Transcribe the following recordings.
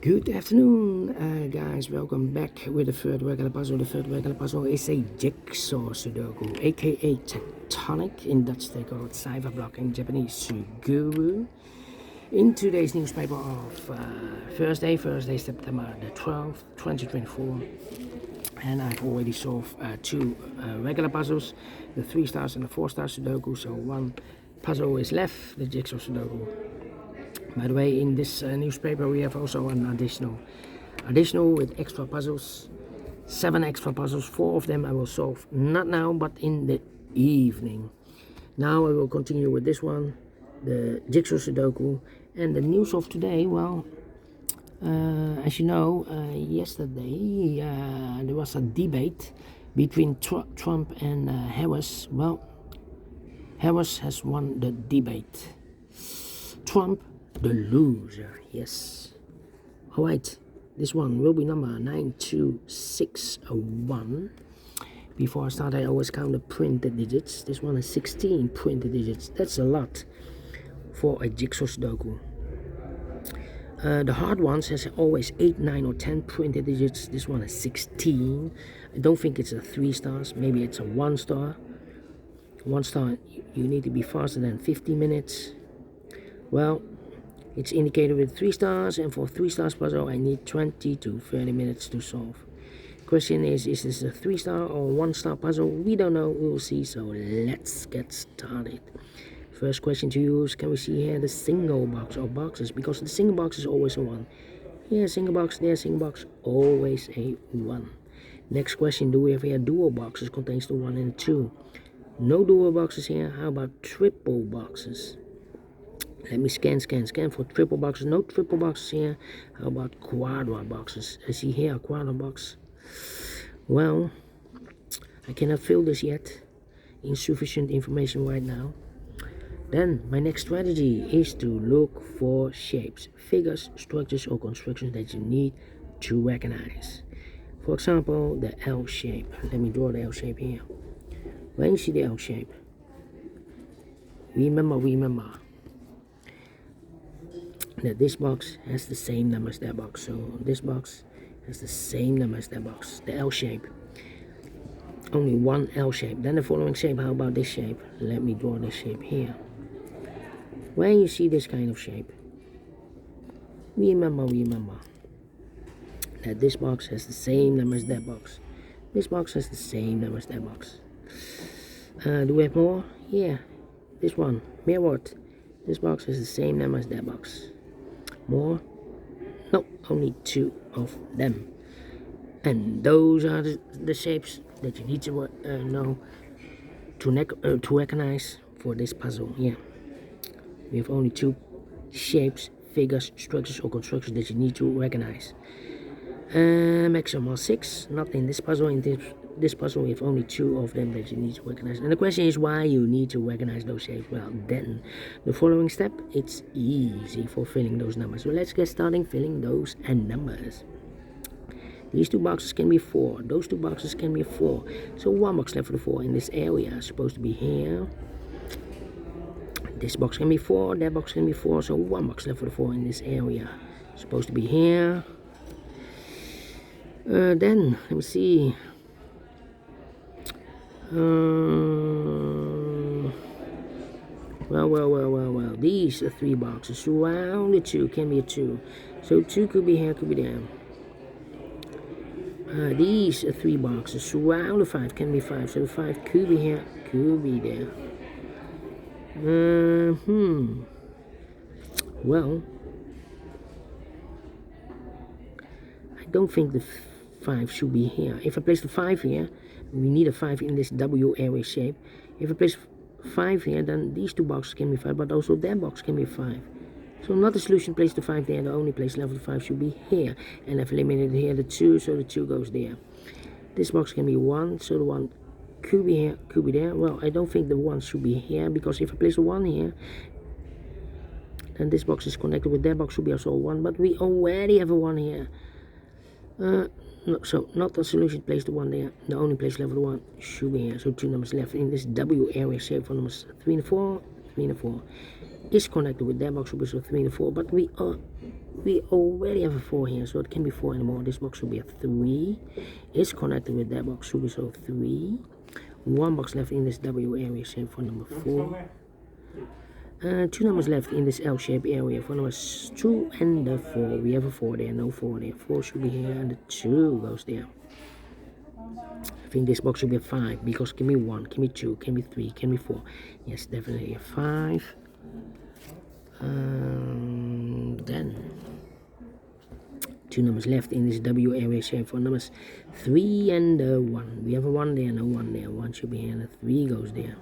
Good afternoon, guys. Welcome back with the third regular puzzle. The third regular puzzle is a Jigsaw Sudoku, aka Tectonic. In Dutch they call it Cipher Block, in Japanese Suguru. In today's newspaper of Thursday, September the 12th, 2024. And I've already solved two regular puzzles, the 3 stars and the 4 star Sudoku. So one puzzle is left, the Jigsaw Sudoku. By the way, in this newspaper we have also an additional with extra puzzles, 7 extra puzzles. 4 of them I will solve not now but in the evening. Now I will continue with this one, the Jigsaw Sudoku. And the news of today, well, as you know, yesterday there was a debate between Trump and Harris. Well, Harris has won the debate. Trump the loser, yes. Alright, this one will be number 92601. Before I start, I always count the printed digits. This one is 16 printed digits. That's a lot for a Jigsaw Sudoku. The hard ones has always 8, 9 or 10 printed digits. This one is 16. I don't think it's a 3 stars. Maybe it's a 1 star. 1 star, you need to be faster than 50 minutes. Well, it's indicated with 3 stars, and for 3 stars puzzle I need 20 to 30 minutes to solve. Question is this a 3 star or 1 star puzzle? We don't know, we will see, so let's get started. First question to you is, can we see here the single box or boxes? Because the single box is always a 1. Here single box, there single box, always a 1. Next question, do we have here dual boxes? Contains the 1 and 2. No dual boxes here. How about triple boxes? Let me scan for triple boxes. No triple boxes here. How about quadra boxes? I see here a quadra box. Well, I cannot fill this yet. Insufficient information right now. Then my next strategy is to look for shapes, figures, structures or constructions that you need to recognize. For example, the L shape. Let me draw the L shape here. When you see the L shape, remember that this box has the same number as that box. So this box has the same number as that box. The L shape. Only one L shape. Then the following shape. How about this shape? Let me draw this shape here. When you see this kind of shape, remember that this box has the same number as that box. This box has the same number as that box. Do we have more? Yeah. This one. Mirrored. This box has the same number as that box. More? No, only 2 of them. And those are the shapes that you need to know to recognize for this puzzle. Yeah, we have only 2 shapes, figures, structures or constructions that you need to recognize. Maximum 6. Not in this puzzle. In this puzzle we have only 2 of them that you need to recognize. And the question is why you need to recognize those shapes. Well, then the following step, it's easy for filling those numbers. So let's get started filling those and numbers. These 2 boxes can be 4. Those 2 boxes can be 4. So 1 box left for the 4 in this area is supposed to be here. This box can be 4. That box can be 4. So 1 box left for the 4 in this area. Supposed to be here. Then let me see. Well. These 3 boxes surround the 2 can be a 2. So 2 could be here, could be there. These 3 boxes surround the 5 can be 5. So the 5 could be here, could be there. Well, I don't think the 5 should be here. If I place the 5 here, we need a 5 in this W area shape. If I place 5 here, then these 2 boxes can be 5, but also that box can be 5. So not the solution, place the 5 there. The only place left for the 5 should be here. And I've eliminated here the 2, so the 2 goes there. This box can be 1, so the 1 could be here, could be there. Well, I don't think the 1 should be here, because if I place the 1 here, then this box is connected with that box, should be also a 1, but we already have a 1 here. No, so not the solution, place the 1 there. The only place left for the 1 should be here. So 2 numbers left in this W area shape for numbers 3 and 4. 3 and 4 is connected with that box, so 3 and 4, but we We already have a 4 here, so it can't be 4 anymore. This box should be a 3. It's connected with that box, should be so 3. 1 box left in this W area shape for number 4. 2 numbers left in this L-shaped area for numbers 2 and the 4. We have a 4 there, no 4 there. 4 should be here, and the 2 goes there. I think this box should be a 5, because give me 1, give me 2, give me 3, give me 4. Yes, definitely a 5. Then 2 numbers left in this W area shape for numbers 3 and 1. We have a 1 there, no 1 there. 1 should be here, and the 3 goes there.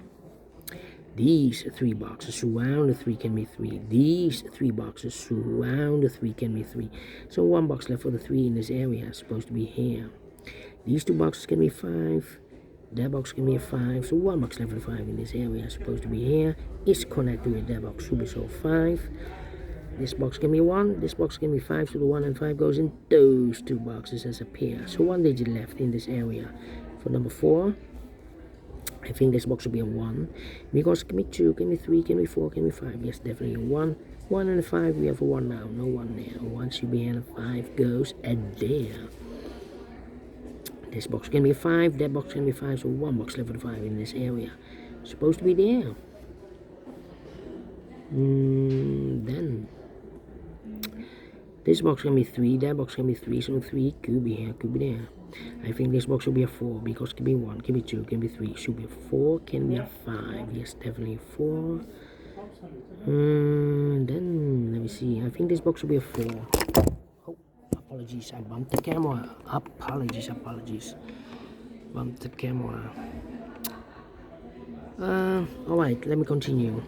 These 3 boxes surround the 3 can be 3. These 3 boxes surround the 3 can be 3. So 1 box left for the 3 in this area is supposed to be here. These 2 boxes can be 5. That box can be a 5. So 1 box left for the 5 in this area is supposed to be here. Is connected with that box, should be so 5. This box can be 1. This box can be 5. So the 1 and 5 goes in those 2 boxes as a pair. So 1 digit left in this area for number 4. I think this box should be a 1, because give me 2, give me 3, give me 4, give me 5. Yes, definitely a 1. 1 and a 5, we have a 1 now, no 1 there. 1 should be here, and a 5 goes there. This box can be a 5, that box can be 5, so 1 box left for the 5 in this area. Supposed to be there. Then this box can be 3, that box can be 3, so 3 could be here, could be there. I think this box should be a 4, because can be 1, can be 2, can be 3, should be a 4, can be a 5, yes, definitely a 4. Then, let me see, I think this box should be a 4. Oh, apologies, I bumped the camera. Apologies. Bumped the camera. Alright, let me continue.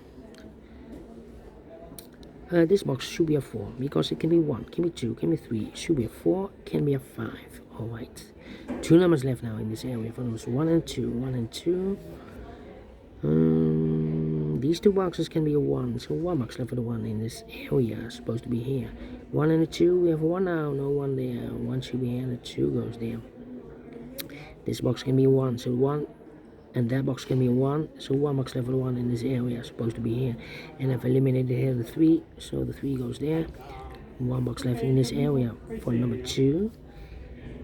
This box should be a 4, because it can be 1, can be 2, can be 3, should be a 4, can be a 5. Alright, 2 numbers left now in this area for numbers 1 and 2. 1 and 2. These 2 boxes can be a 1, so 1 box left for the 1 in this area is supposed to be here. 1 and a 2, we have a 1 now, no 1 there. 1 should be here, and a 2 goes there. This box can be a 1, so 1, and that box can be a 1, so 1 box left for the 1 in this area is supposed to be here. And I've eliminated here the 3, so the 3 goes there. 1 box left in this area for number 2.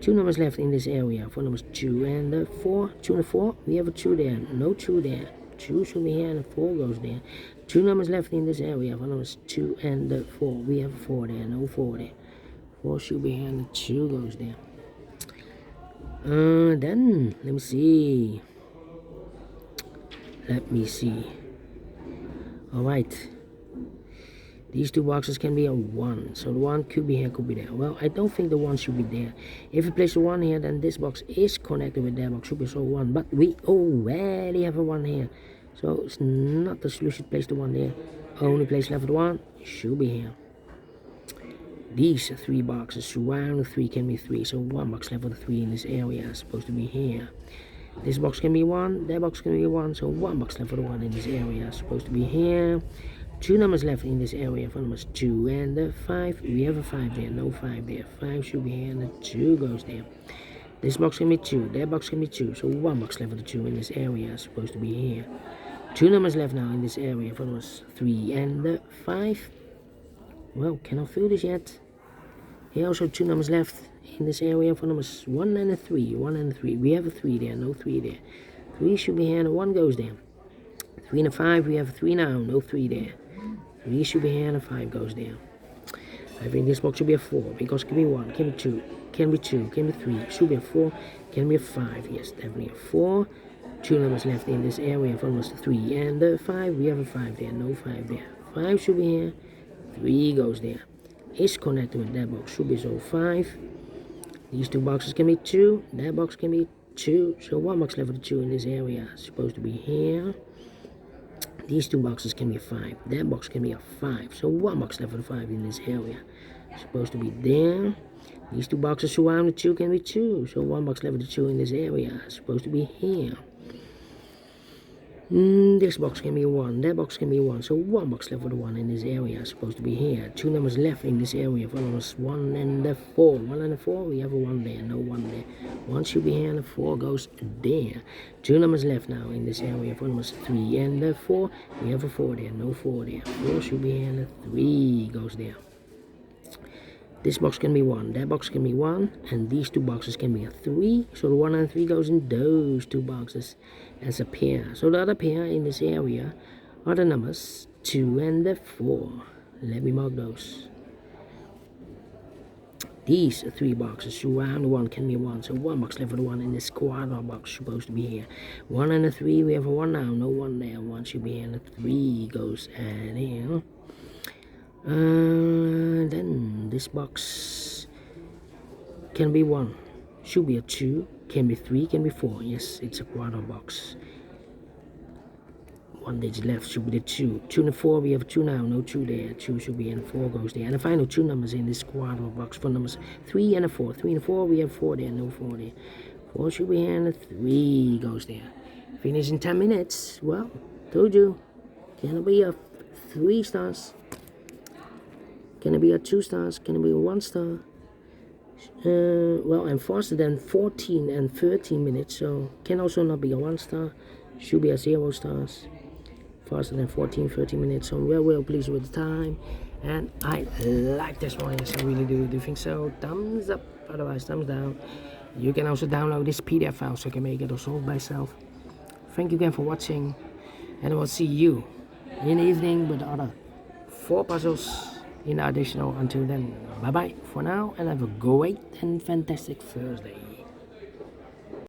2 numbers left in this area for numbers 2 and 4. 2 and 4, we have a 2 there, no 2 there. 2 should be here, and a 4 goes there. 2 numbers left in this area for numbers 2 and 4. We have a 4 there, no 4 there. 4 should be here, and the 2 goes there. Then, let me see. Alright. These 2 boxes can be a 1, so the 1 could be here, could be there. Well, I don't think the 1 should be there. If we place the 1 here, then this box is connected with that box, should be so 1. But we already have a 1 here, so it's not the solution to place the 1 there. Only place left with 1 should be here. These 3 boxes surround the 3 can be 3, so 1 box left with the 3 in this area is supposed to be here. This box can be 1, that box can be 1, so 1 box left for the 1 in this area is supposed to be here. 2 numbers left in this area for numbers 2 and 5. We have a 5 there, no 5 there. 5 should be here, and the 2 goes there. This box can be 2, that box can be 2, so 1 box left for the 2 in this area is supposed to be here. 2 numbers left now in this area for numbers 3 and 5. Well, cannot fill this yet. Here also 2 numbers left in this area for numbers 1 and 3. 1 and 3. We have a 3 there, no 3 there. 3 should be here, and 1 goes there. 3 and a 5, we have a 3 now, no 3 there. 3 should be here, and a 5 goes there. I think this box should be a 4, because can be 1, can be 2, can be 2, can be 3, should be a 4, can be a 5. Yes, definitely a 4. 2 numbers left in this area for numbers 3 and 5. We have a 5 there, no 5 there. 5 should be here, 3 goes there. Is connected with that box, should be so 5. These 2 boxes can be 2, that box can be 2, so 1 box left for the 2 in this area is supposed to be here. These 2 boxes can be a 5, that box can be a 5, so 1 box left for the 5 in this area is supposed to be there. These 2 boxes surround the 2 can be 2, so 1 box left for the 2 in this area is supposed to be here. This box can be a 1, that box can be a 1, so 1 box left for the 1 in this area is supposed to be here. 2 numbers left in this area for numbers 1 and 4. 1 and 4, we have a 1 there, no 1 there. 1 should be here, and the 4 goes there. 2 numbers left now in this area for numbers 3 and 4. We have a 4 there, no 4 there. 4 should be here, and the 3 goes there. This box can be 1, that box can be 1, and these 2 boxes can be a 3. So the 1 and 3 goes in those 2 boxes as a pair. So the other pair in this area are the numbers 2 and the 4. Let me mark those. These 3 boxes around the 1 can be 1. So 1 box left for the 1 in this quarter box supposed to be here. 1 and a 3, we have a 1 now, no 1 there. 1 should be here, and a 3 goes and here. Then this box can be 1, should be a 2, can be 3, can be 4. Yes, it's a quarter box. 1 digit left should be the 2. 2 and 4, we have 2 now, no 2 there. 2 should be, and 4 goes there. And the final 2 numbers in this quarter box for numbers 3 and a 4. 3 and 4, we have 4 there, no 4 there. 4 should be here, and a 3 goes there. Finish in 10 minutes. Well, told you. Can it be a 3 stars? Can it be a 2 stars? Can it be a 1 star? Well, I'm faster than 14 and 13 minutes, so can also not be a 1 star. Should be a 0 stars. Faster than 14, 13 minutes, so I'm well pleased with the time. And I like this one, yes, I really do. Do you think so? Thumbs up, otherwise thumbs down. You can also download this PDF file so you can make it or solve by yourself. Thank you again for watching, and I will see you in the evening with the other 4 puzzles in additional. Until then, bye bye for now, and have a great and fantastic Thursday.